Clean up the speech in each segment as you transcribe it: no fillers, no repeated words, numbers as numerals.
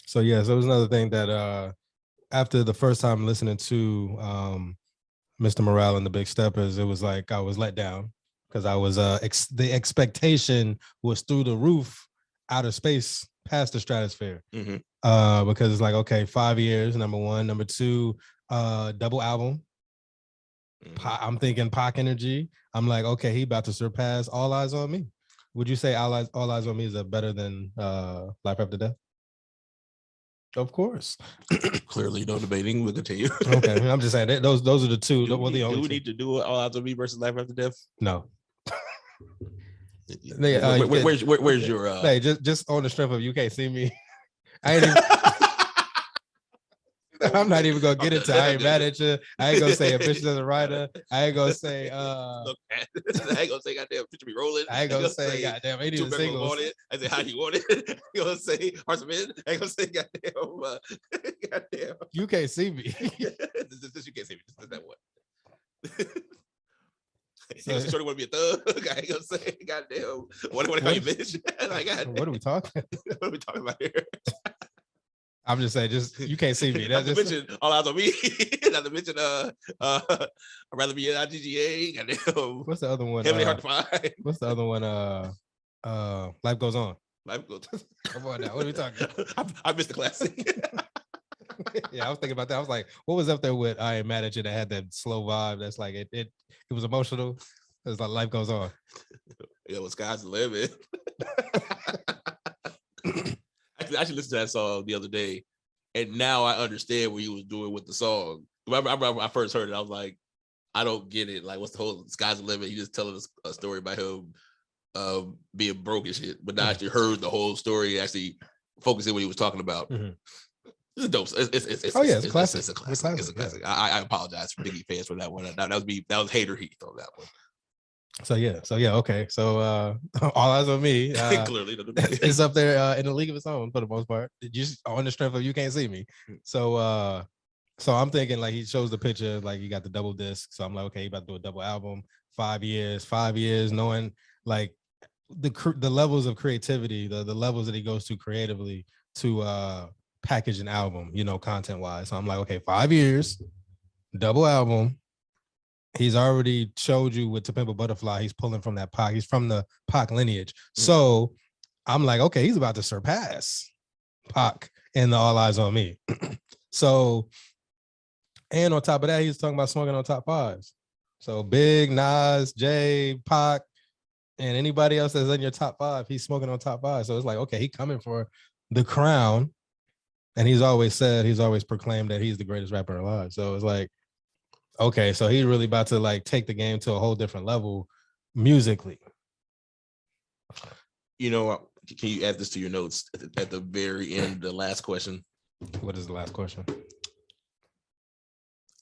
So yeah, so it was another thing that after the first time listening to Mr. Morale and the Big Steppers, it was like I was let down because I was the expectation was through the roof, outer space, past the stratosphere. Because it's like, okay, 5 years, number one, number two, double album. I'm thinking Pac energy. I'm like, okay, he about to surpass All Eyes on Me. Would you say All Eyes on Me is better than Life After Death? Of course. Clearly, no debating. We'll continue. Okay, I'm just saying that those are the two. Do well, the only we two. need to do All Eyes on Me versus Life After Death? No. Where's your? Hey, just on the strength of You Can't See Me. I ain't even. I'm not even gonna get into. I ain't mad at you. I ain't gonna say ambitious as a writer. I ain't gonna say. I ain't gonna say goddamn picture me rolling. I ain't gonna say goddamn. Ain't even singles. I say how you want it. You gonna say Hearts of Men. I ain't gonna say goddamn. Goddamn. You Can't See Me. This you can't see me. Just that one. Shorty want to be a thug. I ain't gonna say goddamn. What do I call you, bitch? Like, what are we talking? What are we talking about here? I'm just saying, You Can't See Me. Not to mention All Eyes on Me. Not to mention I'd rather be in IGGA. Goddamn. What's the other one? Heavenly Hard to Find. What's the other one? Life Goes On. Life Goes On. Come on now. What are we talking? I missed the classic. Yeah, I was thinking about that. I was like, what was up there with I Ain't Mad at You that had that slow vibe? That's like it was emotional. It's like Life Goes On. Yeah, well, sky's the limit. I actually listened to that song the other day, and now I understand what he was doing with the song. I remember when I first heard it, I was like, I don't get it. Like, what's the whole sky's the limit? He just telling us a story about him being broke and shit. But now I actually heard the whole story, actually focusing on what he was talking about. It's dope. It's a classic. It's a classic. It's a classic. Yeah. I apologize for Biggie fans for that one. That was hater heat on that one. So yeah, okay. So All Eyes on Me. Clearly, it's up there in a league of its own for the most part. Just on the strength of You Can't See Me. So I'm thinking like he shows the picture, like he got the double disc. So I'm like, okay, he about to do a double album. 5 years, knowing like the levels of creativity, the levels that he goes to creatively to package an album, content wise. So I'm like, okay, 5 years, double album. He's already showed you with To Pimp a Butterfly. He's pulling from that Pac. He's from the Pac lineage. So I'm like, okay, he's about to surpass Pac in the All Eyes on Me. So, and on top of that, he's talking about smoking on top fives. So Big, Nas, Jay, Pac, and anybody else that's in your top five, he's smoking on top five. So it's like, okay, he coming for the crown. And he's always proclaimed that he's the greatest rapper alive. So it's like, okay, so he's really about to like take the game to a whole different level musically. Can you add this to your notes at the very end, the last question? What is the last question?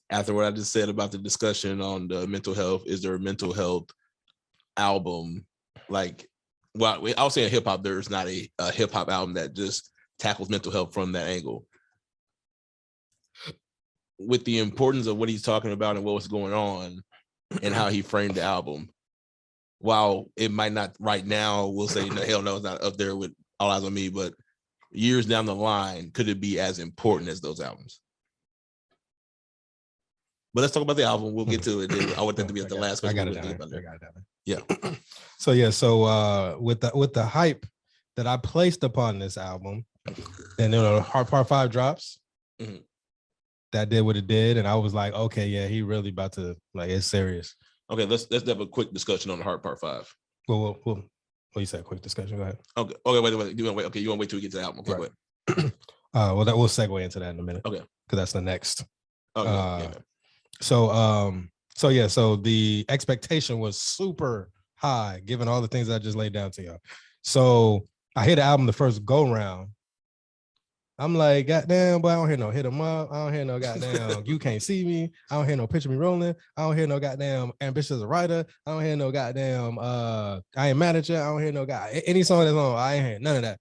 After what I just said about the discussion on the mental health, is there a mental health album? Like, well, I'll say in hip hop, there's not a hip hop album that just tackles mental health from that angle. With the importance of what he's talking about and what was going on and how he framed the album, while it might not right now, we'll say, no, hell no, it's not up there with All Eyes on Me, but years down the line, could it be as important as those albums? But let's talk about the album. We'll get to it. I want that to be at the last question. I got it down. Yeah. So with the hype that I placed upon this album, and Hard Part 5 drops. Mm-hmm. That did what it did, and I was like, okay, yeah, he really about to, like, it's serious. Okay, let's have a quick discussion on the Hard Part 5. Well, you said quick discussion. Go ahead. Okay, wait. You want to wait? Okay, you want to wait till we get to the album? Okay, right. Go ahead. Well, that we'll segue into that in a minute. Okay, because that's the next. Okay. Yeah. So the expectation was super high, given all the things I just laid down to y'all. So I hit the album the first go round. I'm like, goddamn, boy, I don't hear no hit 'em up. I don't hear no goddamn You Can't See Me. I don't hear no Picture Me Rolling. I don't hear no goddamn Ambitious as a Writer. I don't hear no goddamn I Ain't Mad at You. I don't hear no any song that's on. I ain't hear none of that.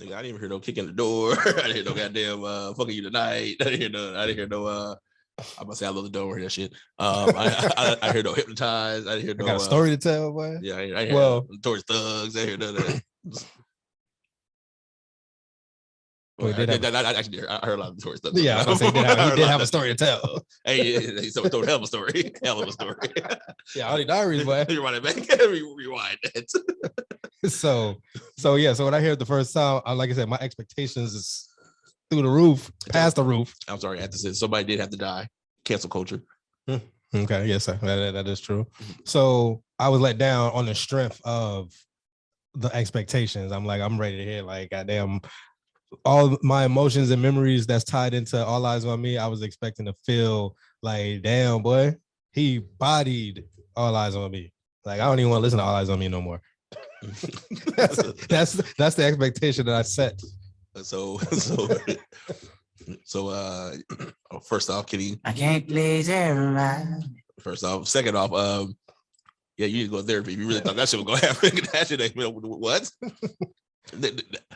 Nigga, I didn't even hear no Kick in the Door. I didn't hear no goddamn Fucking You Tonight. I didn't hear no I'm about to say I love the door, that shit. I hear no Hypnotize. I didn't hear no. I got a story to tell, boy. Yeah, I hear Towards Thugs. I hear none of that. Well, I actually did. I heard a lot of stories. Yeah, I was gonna say he did have a story to tell. Hey, so hell of a story. Hell of a story. Yeah, all the diaries, boy. You run it back. Rewind that. So when I hear it the first time, like I said, my expectations is through the roof, past the roof. I'm sorry, I have to say somebody did have to die. Cancel culture. Okay, yes, sir. That is true. So I was let down on the strength of the expectations. I'm ready to hear like goddamn all my emotions and memories that's tied into All Eyes on Me. I was expecting to feel like, damn boy, he bodied All Eyes on Me. Like I don't even want to listen to All Eyes on Me no more. that's the expectation that I set. So first off, Kenny, I can't please everybody. First off, second off, yeah, you need to go to therapy. If you really thought that shit was gonna happen, that shit ain't what?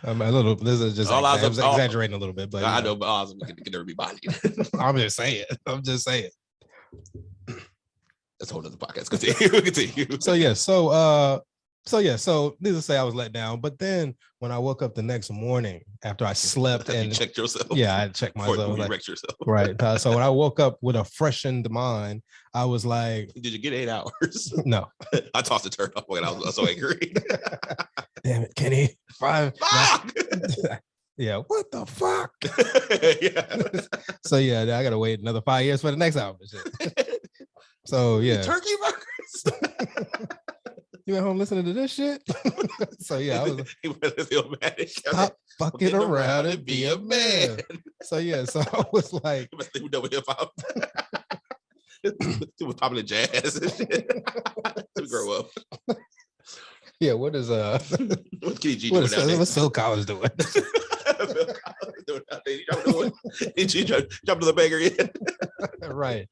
I'm a little. This is just exaggerating a little bit, but I know, but all can never be bodied. I'm just saying. That's a whole other podcast. Continue. So needless to say, I was let down. But then when I woke up the next morning after I slept and you checked yourself. Yeah, I checked myself. You wrecked yourself. Right. So when I woke up with a freshened mind, I was like, "Did you get 8 hours?" No. I tossed the turn off when I was so angry. Damn it, Kenny. 5. Fuck! Yeah. What the fuck? Yeah. So yeah, I gotta wait another 5 years for the next album. So yeah. Turkey burgers. You at home listening to this shit? So yeah, I was stop fucking around and be a man. So yeah, so I was like, you must think we know hip hop. It was popular jazz and shit. To grow up. Yeah, what is what's Kenny G doing now? What's Phil Collins doing? Did you jump to the baker yet? Right.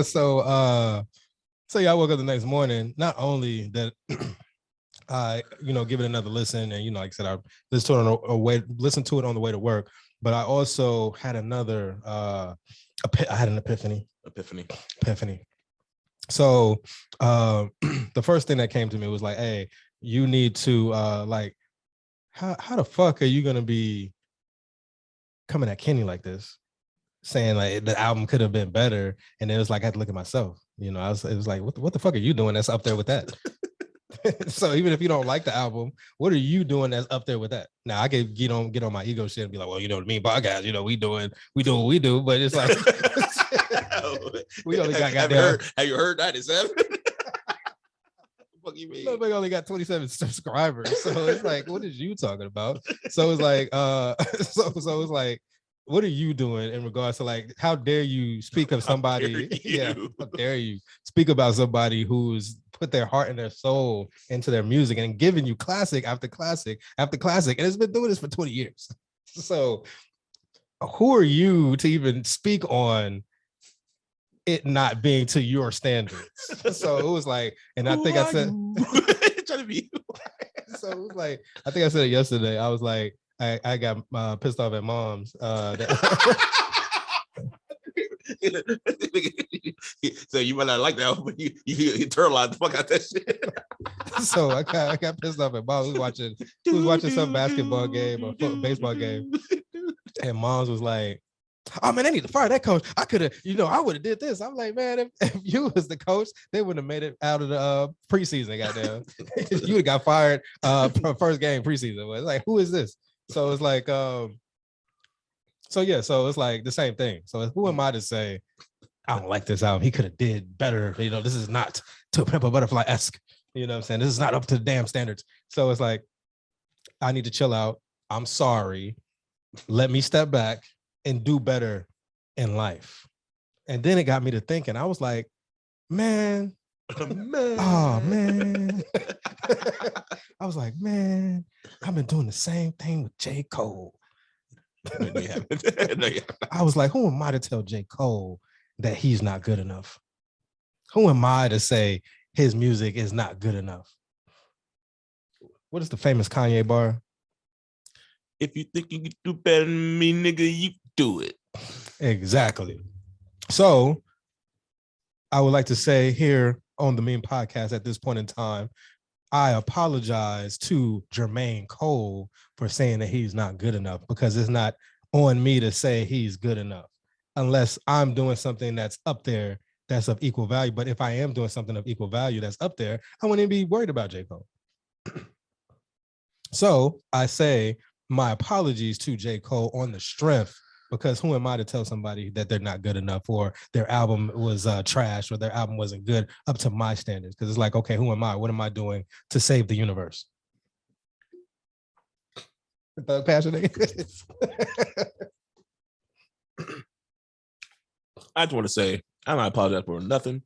So yeah, I woke up the next morning. Not only that I, give it another listen, and like I said, I listened to it on the way to work, but I also had another I had an epiphany. So the first thing that came to me was like, hey, you need to how the fuck are you gonna be coming at Kenny like this, saying like the album could have been better? And it was like I had to look at myself. It was like, what the fuck are you doing that's up there with that? So even if you don't like the album, what are you doing that's up there with that? Now I could get on my ego shit and be like, well, the Me podcast, we do what we do, but it's like we only got goddamn. Have you heard 97? What you mean? Nobody only got 27 subscribers, so it's like, what is you talking about? So it's like, so it's like, what are you doing in regards to like, how dare you speak of somebody? Yeah, how dare you speak about somebody who's put their heart and their soul into their music and giving you classic after classic after classic, and it's been doing this for 20 years. So who are you to even speak on it not being to your standards? So it was like, and I think I said, trying to be. So it was like, I think I said it yesterday. I was like, I got pissed off at moms. So you might not like that, but you internalize the fuck out that shit. So I got pissed off at moms. We was watching some basketball game or baseball game, and moms was like, "Oh man, they need to fire that coach. I could have, I would have did this." I'm like, man, if you was the coach, they wouldn't have made it out of the preseason. Goddamn, you would have got fired first game preseason. It's like, who is this? So it's like, so it's like the same thing. So who am I to say I don't like this album? He could have did better. This is not To Pimp a Butterfly-esque. You know what I'm saying? This is not up to the damn standards. So it's like, I need to chill out. I'm sorry. Let me step back and do better in life. And then it got me to thinking. I was like, man. Oh man. I was like, man, I've been doing the same thing with J. Cole. No, you haven't. I was like, who am I to tell J. Cole that he's not good enough? Who am I to say his music is not good enough? What is the famous Kanye bar? If you think you can do better than me, nigga, you do it. Exactly. So I would like to say here on the M.E.M.E. podcast at this point in time, I apologize to Jermaine Cole for saying that he's not good enough, because it's not on me to say he's good enough unless I'm doing something that's up there that's of equal value. But if I am doing something of equal value that's up there, I wouldn't be worried about J. Cole. So I say my apologies to J. Cole on the strength, because who am I to tell somebody that they're not good enough, or their album was trash, or their album wasn't good up to my standards? Because it's like, okay, who am I? What am I doing to save the universe? Passionate. I just want to say I'm not apologize for nothing.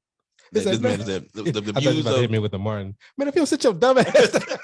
This This man man- is the I thought you views about to hit of me with the Martin. Man, if you don't sit your dumb ass down.